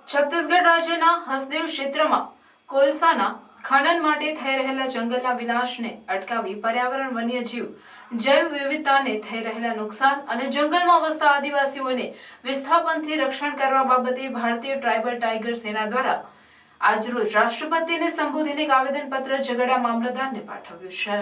છત્તીસગઢ રાજ્યના હસદેવ ક્ષેત્રમાં કોલસાના ખનન માટે થઈ રહેલા જંગલના વિનાશને અટકાવી પર્યાવરણ, વન્યજીવ જૈવ વિવિધતાને થઈ રહેલા નુકસાન અને જંગલમાં વસતા આદિવાસીઓને વિસ્થાપનથી રક્ષણ કરવા બાબતે ભારતીય ટ્રાઇબલ ટાઇગર સેના દ્વારા આજરોજ રાષ્ટ્રપતિને સંબોધીને એક આવેદનપત્ર ઝઘડિયા મામલતદારને પાઠવ્યું છે।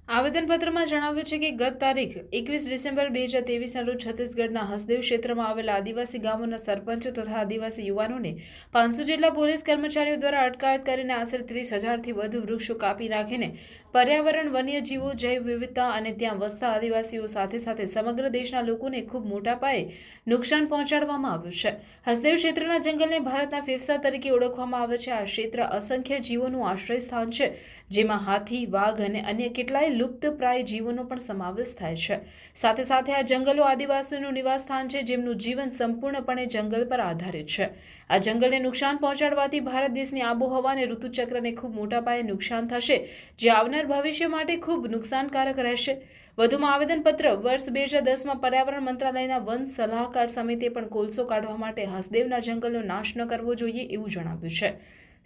આવેદનપત્રમાં જણાવ્યું છે કે ગત તારીખ 21 ડિસેમ્બર 2023ના રોજ છત્તીસગઢના હસદેવ ક્ષેત્રમાં આવેલા આદિવાસી ગામોના સરપંચો તથા આદિવાસી યુવાનોને 500 જેટલા પોલીસ કર્મચારીઓ દ્વારા અટકાયત કરીને આશરે 30,000થી વધુ વૃક્ષો કાપી નાખીને પર્યાવરણ, વન્યજીવો, જૈવ વિવિધતા અને ત્યાં વસતા આદિવાસીઓ સાથે સાથે સમગ્ર દેશના લોકોને ખૂબ મોટા પાયે નુકસાન પહોંચાડવામાં આવ્યું છે। હસદેવ ક્ષેત્રના જંગલને ભારતના ફેફસા તરીકે ઓળખવામાં આવે છે। આ ક્ષેત્ર અસંખ્ય જીવોનું આશ્રય સ્થાન છે, જેમાં હાથી, વાઘ અને અન્ય કેટલાય લુપ્તપ્રાય જીવોનો પણ સમાવેશ થાય છે। સાથે સાથે આ જંગલો આદિવાસીઓનું નિવાસસ્થાન છે, જેમનું જીવન સંપૂર્ણપણે જંગલ પર આધારિત છે। આ જંગલને નુકસાન પહોંચાડવાથી ભારત દેશની આબોહવા અને ઋતુચક્રને ખૂબ મોટા પાયે નુકસાન થશે, જે આવનાર ભવિષ્ય માટે ખૂબ નુકસાનકારક રહેશે। વધુમાં આવેદનપત્ર વર્ષ 2010માં પર્યાવરણ મંત્રાલયના વન સલાહકાર સમિતિએ પણ કોલસો કાઢવા માટે હસદેવના જંગલનો નાશ ન કરવો જોઈએ એવું જણાવ્યું છે।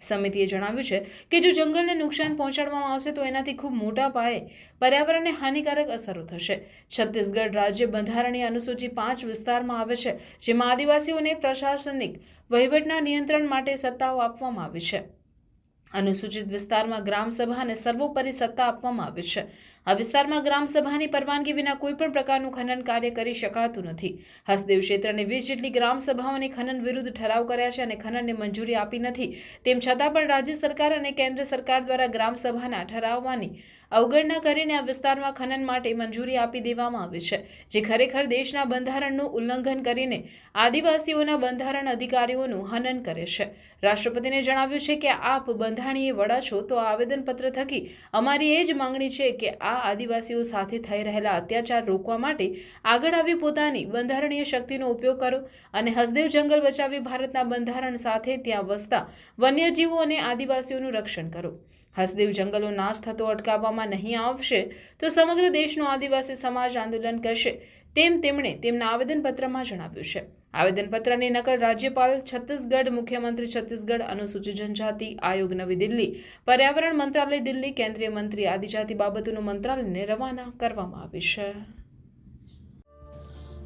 સમિતિએ જણાવ્યું છે કે જો જંગલને નુકસાન પહોંચાડવામાં આવશે તો એનાથી ખૂબ મોટા પાયે પર્યાવરણને હાનિકારક અસરો થશે। છત્તીસગઢ રાજ્ય બંધારણીય અનુસૂચિ 5 વિસ્તારમાં આવે છે, જેમાં આદિવાસીઓને પ્રશાસનિક વહીવટના નિયંત્રણ માટે સત્તાઓ આપવામાં આવી છે। અનુસૂચિત વિસ્તારમાં ગ્રામસભા અને સર્વોપરી સત્તા આપવામાં આવી છે। આ વિસ્તારમાં ગ્રામસભાની પરવાનગી વિના કોઈપણ પ્રકારનું ખનન કાર્ય કરી શકાતું નથી। હસદેવ ક્ષેત્રને 20 જેટલી ગ્રામસભાઓને ખનન વિરુદ્ધ ઠરાવ કર્યા છે અને ખનનને મંજૂરી આપી નથી। તેમ છતાં પણ રાજ્ય સરકાર અને કેન્દ્ર સરકાર દ્વારા ગ્રામસભાના ઠરાવવાની અવગણના કરીને આ વિસ્તારમાં ખનન માટે મંજૂરી આપી દેવામાં આવી છે, જે ખરેખર દેશના બંધારણનું ઉલ્લંઘન કરીને આદિવાસીઓના બંધારણ અધિકારીઓનું હનન કરે છે। રાષ્ટ્રપતિને જણાવ્યું છે કે આપ બંધારણીય વડા છો, તો આ આવેદનપત્ર થકી અમારી એ જ માંગણી છે કે આ આદિવાસીઓ સાથે થઈ રહેલા અત્યાચાર રોકવા માટે આગળ આવી પોતાની બંધારણીય શક્તિનો ઉપયોગ કરો અને હસદેવ જંગલ બચાવી ભારતના બંધારણ સાથે ત્યાં વસતા વન્યજીવો અને આદિવાસીઓનું રક્ષણ કરો। હસદેવ જંગલનો નાશ થતો અટકાવવામાં નહીં આવશે તો સમગ્ર દેશનો આદિવાસી સમાજ આંદોલન કરશે, તેમ તેમણે તેમના આવેદનપત્રમાં જણાવ્યું છે। આવેદનપત્રની નકલ રાજ્યપાલ છત્તીસગઢ, મુખ્યમંત્રી છત્તીસગઢ, અનુસૂચિત જનજાતિ આયોગ નવી દિલ્હી, પર્યાવરણ મંત્રાલય દિલ્હી, કેન્દ્રીય મંત્રી આદિજાતિ બાબતોનું મંત્રાલયને રવાના કરવામાં આવી છે।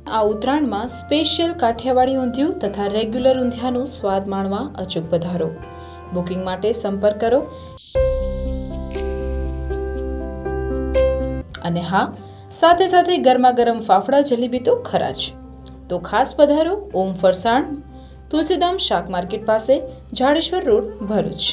આ ઉત્તરાયણમાં સ્પેશિયલ કાઠિયાવાડી ઊંધિયું તથા રેગ્યુલર ઊંધિયાનો સ્વાદ માણવા અચૂક પધારો। બુકિંગ માટે સંપર્ક કરો। અને હા, સાથે સાથે ગરમા ગરમ ફાફડા જલેબી તો ખરા જ, તો ખાસ પધારો ઓમ ફરસાણ, તુલસીધામ શાક માર્કેટ પાસે, જાડેશ્વર રોડ, ભરૂચ।